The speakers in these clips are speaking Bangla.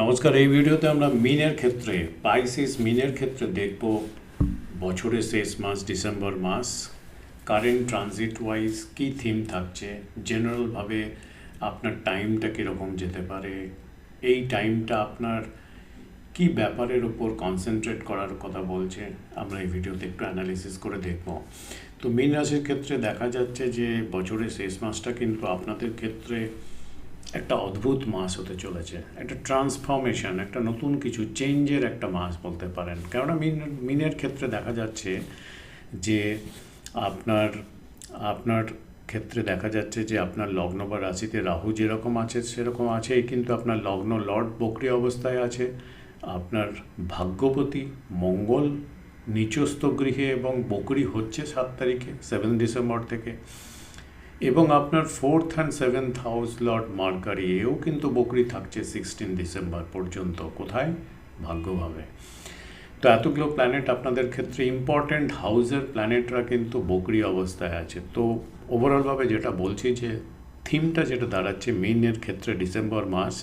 নমস্কার। এই ভিডিওতে আমরা মিনের ক্ষেত্রে পাইসিস মিনের ক্ষেত্রে দেখব বছরের শেষ মাস ডিসেম্বর মাস কারেন্ট ট্রানজিট ওয়াইজ কী থিম থাকছে, জেনারেলভাবে আপনার টাইমটা কীরকম যেতে পারে, এই টাইমটা আপনার কি ব্যাপারের উপর কনসেন্ট্রেট করার কথা বলছে, আমরা এই ভিডিওতে একটু অ্যানালিসিস করে দেখব। তো মীন রাশির ক্ষেত্রে দেখা যাচ্ছে যে বছরের শেষ মাসটা কিন্তু আপনাদের ক্ষেত্রে একটা অদ্ভুত মাস হতে চলেছে, একটা ট্রান্সফরমেশন, একটা নতুন কিছু চেঞ্জের একটা মাস বলতে পারেন। কেননা মিনের ক্ষেত্রে দেখা যাচ্ছে যে আপনার আপনার ক্ষেত্রে দেখা যাচ্ছে যে আপনার লগ্ন বা রাশিতে রাহু যেরকম আছে সেরকম আছেই, কিন্তু আপনার লগ্ন লর্ড বক্রী অবস্থায় আছে। আপনার ভাগ্যপতি মঙ্গল নিচস্থ গৃহে এবং বকরি হচ্ছে 7 তারিখে 7 ডিসেম্বর থেকে, এবং আপনার 4th and 7th house lord mercury এও কিন্তু বকরি থাকছে 16 ডিসেম্বর পর্যন্ত। কোথায়? ভাগ্যভাবে। তো এতগুলো প্ল্যানেট আপনাদের ক্ষেত্রে ইম্পর্ট্যান্ট হাউসের প্ল্যানেটরা কিন্তু বকরি অবস্থায় আছে। তো ওভারঅলভাবে যেটা বলছি যে থিমটা যেটা দাঁড়াচ্ছে মিনের ক্ষেত্রে ডিসেম্বর মাস,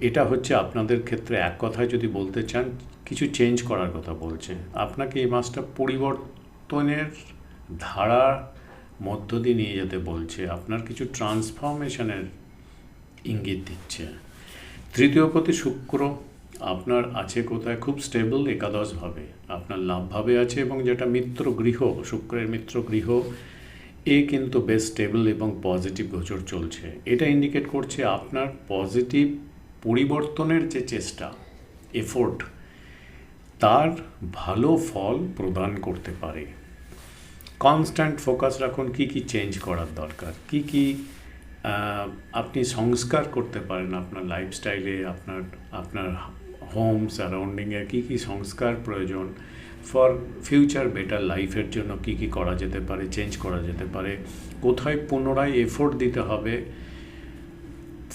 এটা হচ্ছে আপনাদের ক্ষেত্রে এক কথায় যদি বলতে চান কিছু চেঞ্জ করার কথা বলছে। আপনাকে এই মাসটা পরিবর্তনের ধারা মধ্য দিয়ে নিয়ে যেতে বলছে, আপনার কিছু ট্রান্সফরমেশনের ইঙ্গিত দিচ্ছে। তৃতীয়পতি শুক্র আপনার আছে কোথায়? খুব স্টেবল একাদশভাবে, আপনার লাভভাবে আছে, এবং যেটা মিত্র গৃহ, শুক্রের মিত্র গৃহ, এ কিন্তু বেশ স্টেবল এবং পজিটিভ গোচর চলছে। এটা ইন্ডিকেট করছে আপনার পজিটিভ পরিবর্তনের যে চেষ্টা, এফোর্ট, তার ভালো ফল প্রদান করতে পারে। কনস্ট্যান্ট ফোকাস রাখুন কী কী চেঞ্জ করার দরকার, কী আপনি সংস্কার করতে পারেন আপনার লাইফস্টাইলে, আপনার হোম সারাউন্ডিংয়ে কী সংস্কার প্রয়োজন ফর ফিউচার বেটার লাইফের জন্য, কী করা যেতে পারে, চেঞ্জ করা যেতে পারে, কোথায় পুনরায় এফোর্ট দিতে হবে,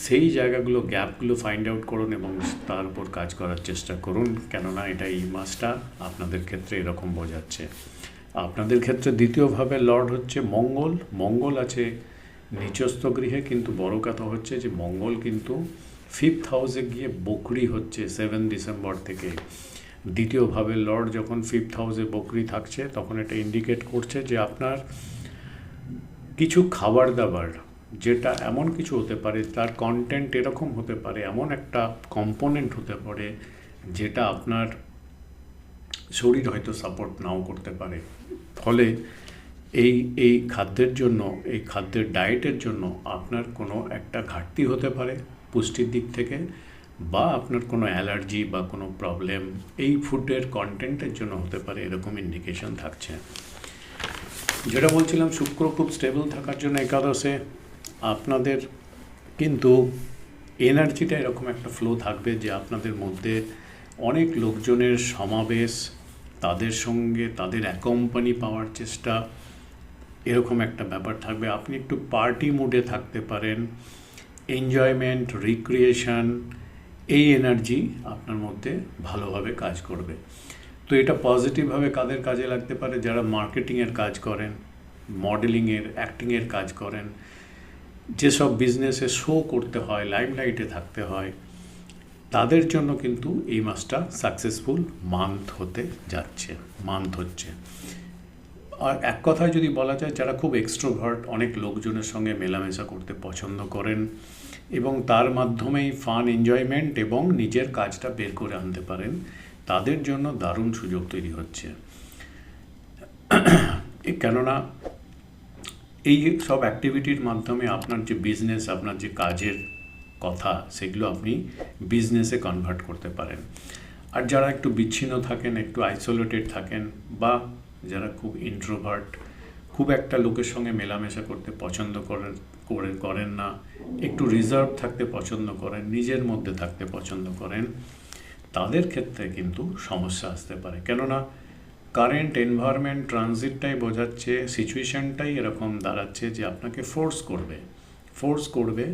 সেই জায়গাগুলো গ্যাপগুলো ফাইন্ড আউট করুন এবং তার উপর কাজ করার চেষ্টা করুন। কেননা এটা এই মাসটা আপনাদের ক্ষেত্রে এরকম বোঝাচ্ছে। আপনাদের ক্ষেত্রে দ্বিতীয়ভাবে লর্ড হচ্ছে মঙ্গল। মঙ্গল আছে নিচস্থ গৃহে, কিন্তু বড় কথা হচ্ছে যে মঙ্গল কিন্তু 5th হাউসে গিয়ে বকরি হচ্ছে 7 ডিসেম্বর থেকে। দ্বিতীয়ভাবে লর্ড যখন 5th হাউসে বকরি থাকছে, তখন এটা ইন্ডিকেট করছে যে আপনার কিছু খাবার দাবার, যেটা এমন কিছু হতে পারে, তার কন্টেন্ট এরকম হতে পারে, এমন একটা কম্পোনেন্ট হতে পারে যেটা আপনার শরীর হয়তো সাপোর্ট নাও করতে পারে। ফলে এই খাদ্যের জন্য, এই খাদ্যের ডায়েটের জন্য আপনার কোনো একটা ঘাটতি হতে পারে পুষ্টির দিক থেকে, বা আপনার কোনো অ্যালার্জি বা কোনো প্রবলেম এই ফুডের কন্টেন্টের জন্য হতে পারে, এরকম ইন্ডিকেশন থাকছে। যেটা বলছিলাম, শুক্র খুব স্টেবল থাকার জন্য একাদশে আপনাদের কিন্তু এনার্জিটা এরকম একটা ফ্লো থাকবে যে আপনাদের মধ্যে অনেক লোকজনের সমাবেশ, তাদের সঙ্গে তাদের অ্যাকম্পানি পাওয়ার চেষ্টা, এরকম একটা ব্যাপার থাকবে। আপনি একটু পার্টি মুডে থাকতে পারেন, এনজয়মেন্ট, রিক্রিয়েশন, এই এনার্জি আপনার মধ্যে ভালোভাবে কাজ করবে। তো এটা পজিটিভভাবে কাদের কাজে লাগতে পারে? যারা মার্কেটিংয়ের কাজ করেন, মডেলিংয়ের, অ্যাক্টিংয়ের কাজ করেন, যেসব বিজনেসে শো করতে হয়, লাইমলাইটে থাকতে হয়, তাদের জন্য কিন্তু এই মাসটা সাকসেসফুল মান্থ হতে যাচ্ছে, মান্থ হচ্ছে। আর এক কথায় যদি বলা যায়, যারা খুব এক্সট্রোভার্ট, অনেক লোকজনের সঙ্গে মেলামেশা করতে পছন্দ করেন এবং তার মাধ্যমেই ফান, এনজয়মেন্ট এবং নিজের কাজটা বের করে আনতে পারেন, তাদের জন্য দারুণ সুযোগ তৈরি হচ্ছে। কেননা এই সব অ্যাক্টিভিটির মাধ্যমে আপনার যে বিজনেস, আপনার যে কাজের কথা, সেগুলো আপনি বিজনেসে কনভার্ট করতে পারেন। আর যারা একটু বিচ্ছিন্ন থাকেন, একটু আইসোলেটেড থাকেন, বা যারা খুব ইন্ট্রোভার্ট, খুব একটা লোকের সঙ্গে মেলামেশা করতে পছন্দ করেন না, একটু রিজার্ভ থাকতে পছন্দ করেন, নিজের মধ্যে থাকতে পছন্দ করেন, তাদের ক্ষেত্রে কিন্তু সমস্যা আসতে পারে। কেননা কারেন্ট এনভায়রনমেন্ট ট্রানজিটটাই বোঝাচ্ছে, সিচুয়েশনটাই এরকম দাঁড়াচ্ছে যে আপনাকে ফোর্স করবে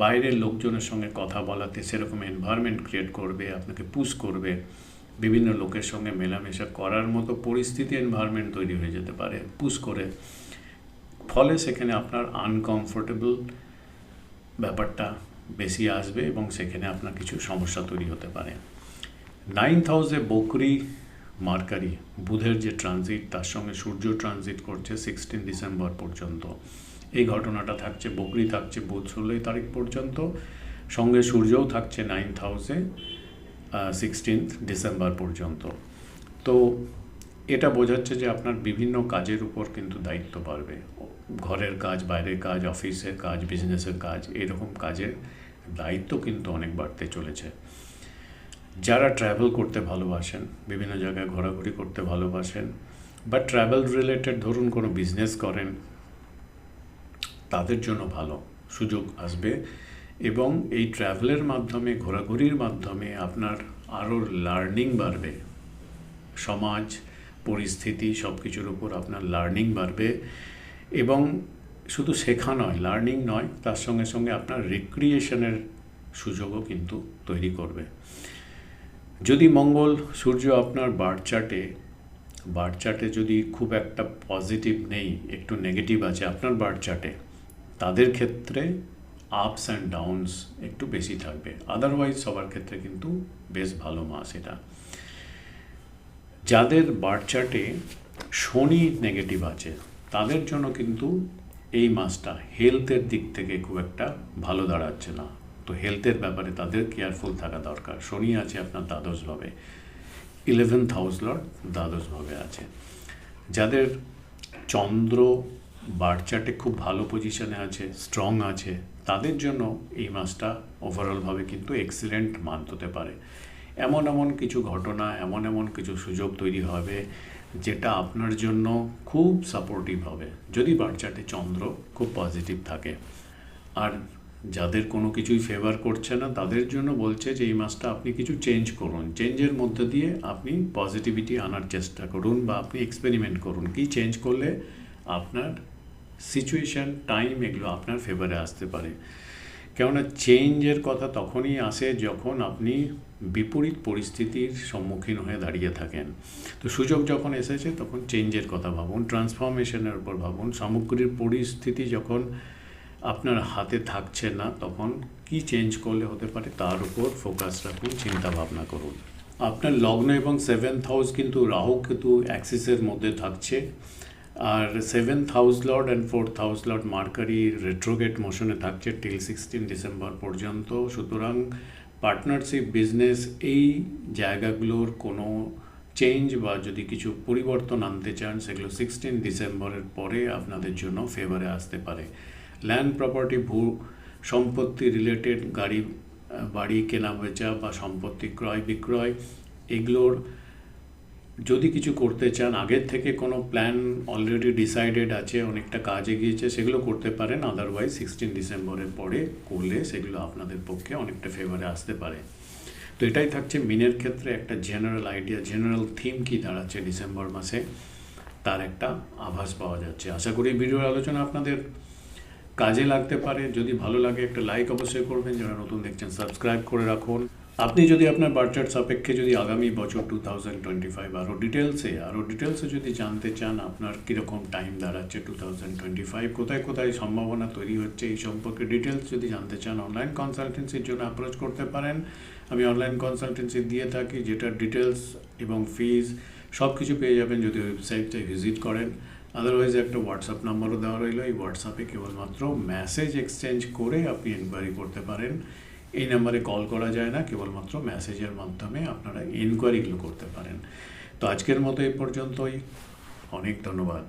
বাইরের লোকজনের সঙ্গে কথা বলাতে, সেরকম এনভায়রনমেন্ট ক্রিয়েট করবে, আপনাকে পুশ করবে, বিভিন্ন লোকের সঙ্গে মেলামেশা করার মতো পরিস্থিতি, এনভায়রনমেন্ট তৈরি হয়ে যেতে পারে পুশ করে। ফলে সেখানে আপনার আনকমফোর্টেবল ব্যাপারটা বেশি আসবে এবং সেখানে আপনার কিছু সমস্যা তৈরি হতে পারে। 9th হাউসে বকরি মার্কারি বুধের যে ট্রানজিট, তার সঙ্গে সূর্য ট্রানজিট করছে 16 ডিসেম্বর পর্যন্ত। এই ঘটনাটা থাকছে, বকরি থাকছে বুধ 16 তারিখ পর্যন্ত, সঙ্গে সূর্যও থাকছে 9th হাউসে 16 ডিসেম্বর পর্যন্ত। তো এটা বোঝাচ্ছে যে আপনার বিভিন্ন কাজের উপর কিন্তু দায়িত্ব বাড়বে। ঘরের কাজ, বাইরের কাজ, অফিসের কাজ, বিজনেসের কাজ, এরকম কাজের দায়িত্ব কিন্তু অনেক বাড়তে চলেছে। যারা ট্রাভেল করতে ভালোবাসেন, বিভিন্ন জায়গায় ঘোরাঘুরি করতে ভালোবাসেন, বা ট্রাভেল রিলেটেড ধরুন কোনো বিজনেস করেন, তাদের জন্য ভালো সুযোগ আসবে। এবং এই ট্রাভেলের মাধ্যমে, ঘোরাঘুরির মাধ্যমে আপনার আরও লার্নিং বাড়বে। সমাজ, পরিস্থিতি সব কিছুর উপর আপনার লার্নিং বাড়বে। এবং শুধু শেখা নয়, লার্নিং নয়, তার সঙ্গে সঙ্গে আপনার রিক্রিয়েশনের সুযোগও কিন্তু তৈরি করবে। যদি মঙ্গল, সূর্য আপনার বার্থ চার্টে যদি খুব একটা পজিটিভ নেই, একটু নেগেটিভ আছে আপনার বার্থ চার্টে, তাদের ক্ষেত্রে আপস অ্যান্ড ডাউনস একটু বেশি থাকবে। আদারওয়াইজ সবার ক্ষেত্রে কিন্তু বেশ ভালো মাস এটা। যাদের বার্থ চার্টে শনি নেগেটিভ আছে, তাদের জন্য কিন্তু এই মাসটা হেলথের দিক থেকে খুব একটা ভালো দাঁড়াচ্ছে না। তো হেলথের ব্যাপারে তাদের কেয়ারফুল থাকা দরকার। শনি আছে আপনার দ্বাদশভাবে, 11th হাউস লর্ড দ্বাদশভাবে আছে। যাদের চন্দ্র বার্থ চার্টে খুব ভালো পজিশনে আছে, স্ট্রং আছে, তাদের জন্য এই মাসটা ওভারঅলভাবে কিন্তু এক্সিলেন্ট মান্থ হতে পারে। এমন কিছু ঘটনা, এমন কিছু সুযোগ তৈরি হবে যেটা আপনার জন্য খুব সাপোর্টিভ হবে, যদি বার্থ চার্টে চন্দ্র খুব পজিটিভ থাকে। আর যাদের কোনো কিছুই ফেভার করছে না, তাদের জন্য বলছে যে এই মাসটা আপনি কিছু চেঞ্জ করুন, চেঞ্জের মধ্যে দিয়ে আপনি পজিটিভিটি আনার চেষ্টা করুন, বা আপনি এক্সপেরিমেন্ট করুন কি চেঞ্জ করলে আপনার সিচুয়েশান, টাইম, এগুলো আপনার ফেভারে আসতে পারে। কেননা চেঞ্জের কথা তখনই আসে যখন আপনি বিপরীত পরিস্থিতির সম্মুখীন হয়ে দাঁড়িয়ে থাকেন। তো সুযোগ যখন এসেছে তখন চেঞ্জের কথা ভাবুন, ট্রান্সফরমেশনের উপর ভাবুন। সামগ্রিক পরিস্থিতি যখন আপনার হাতে থাকছে না, তখন কি চেঞ্জ করলে হতে পারে তার উপর ফোকাস রাখুন, চিন্তা ভাবনা করুন। আপনার লগ্ন এবং 7th হাউস কিন্তু রাহু কেতু অ্যাক্সিসের মধ্যে থাকছে। আর 7th house lord and 4th house lord Mercury retrograde মোশনে থাকছে টিল 16 ডিসেম্বর পর্যন্ত। সুতরাং পার্টনারশিপ, বিজনেস, এই জায়গাগুলোর কোনো চেঞ্জ বা যদি কিছু পরিবর্তন আনতে চান, সেগুলো 16 ডিসেম্বরের পরে আপনাদের জন্য ফেভারে আসতে পারে। ল্যান্ড প্রপার্টি, ভূ সম্পত্তি রিলেটেড, বাড়ি কেনা বেচা বা সম্পত্তি ক্রয় বিক্রয়, এগুলোর যদি কিছু করতে চান, আগের থেকে কোনো প্ল্যান অলরেডি ডিসাইডেড আছে, অনেকটা কাজ এগিয়েছে, সেগুলো করতে পারেন। আদারওয়াইজ 16 ডিসেম্বরের পরে করলে সেগুলো আপনাদের পক্ষে অনেকটা ফেভারে আসতে পারে। তো এটাই থাকছে মিনের ক্ষেত্রে একটা জেনারেল আইডিয়া, জেনারেল থিম কী দাঁড়াচ্ছে ডিসেম্বর মাসে, তার একটা আভাস পাওয়া যাচ্ছে। আশা করি ভিডিওর আলোচনা আপনাদের কাজে লাগতে পারে। যদি ভালো লাগে একটা লাইক অবশ্যই করবেন, যারা নতুন দেখছেন সাবস্ক্রাইব করে রাখুন। আপনি যদি আপনার বার্থ চার্ট সাপেক্ষে যদি আগামী বছর 2025 আরও ডিটেলসে যদি জানতে চান, আপনার কীরকম টাইম দাঁড়াচ্ছে 2025, কোথায় সম্ভাবনা তৈরি হচ্ছে, এই সম্পর্কে ডিটেলস যদি জানতে চান, অনলাইন কনসালটেন্সির জন্য অ্যাপ্রোচ করতে পারেন। আমি অনলাইন কনসালটেন্সি দিয়ে থাকি, যেটার ডিটেলস এবং ফিজ সব কিছু পেয়ে যাবেন যদি ওয়েবসাইটটায় ভিজিট করেন। আদারওয়াইজ একটা হোয়াটসঅ্যাপ নাম্বারও দেওয়া রইল, এই হোয়াটসঅ্যাপে কেবলমাত্র মেসেজ এক্সচেঞ্জ করে আপনি এনকোয়ারি করতে পারেন। এই নাম্বারে কল করা যায় না, কেবলমাত্র মেসেজের মাধ্যমে আপনারা এনকোয়ারিগুলো করতে পারেন। তো আজকের মতো এই পর্যন্তই, অনেক ধন্যবাদ।